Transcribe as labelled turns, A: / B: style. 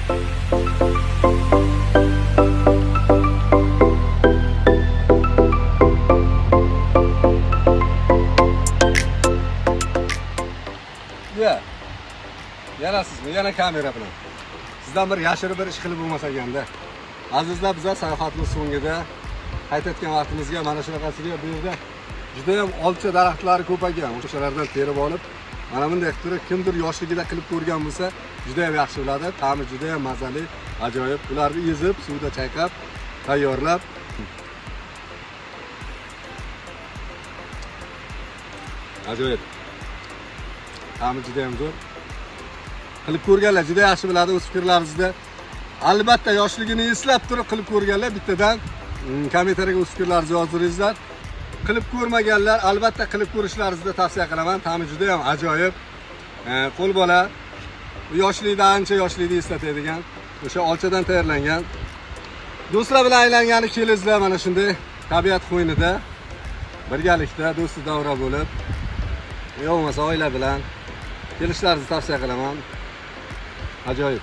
A: Yana sizmi? Yana kamera bilan. Sizdan bir yashirib bir ish qilib bo'lmasa ekanda. Azizlar, bizlar sayohatimiz so'ngida qaytayotgan vaqtimizga mana shunaqasiga bu yerda juda ham olcha daraxtlari ko'paygan. O'shalardan terib olib, mana bunday qilib kimdir yoshligida qilib ko'rgan bo'lsa, juda ham yaxshi bo'ladi. Ta'mi juda ham mazali, ajoyib. Ularni ezib, suvda chayqab, tayyorlab ajoyib. Ta'mi juda ham zo'r. Qilib ko'rganlar juda yaxshi biladi o'z fikrlaringizda. Albatta yoshligini eslab turib qilib ko'rganlar bittadan kommentariyaga o'z fikrlaringizni yozdiringizlar. Qilib ko'rmaganlar albatta qilib ko'rishlaringizni tavsiya qilaman. Ta'mi juda ham ajoyib. Qo'l bola yoshlikda ancha yoshlikni eslatadigan o'sha olchadan tayyorlangan. Do'stlar bilan aylangani kelingizlar mana shunday tabiat qo'ynida birgalikda do'sti davra bo'lib, yo'q bo'lmasa oila bilan kelishlaringizni tavsiya qilaman. Ajoyib.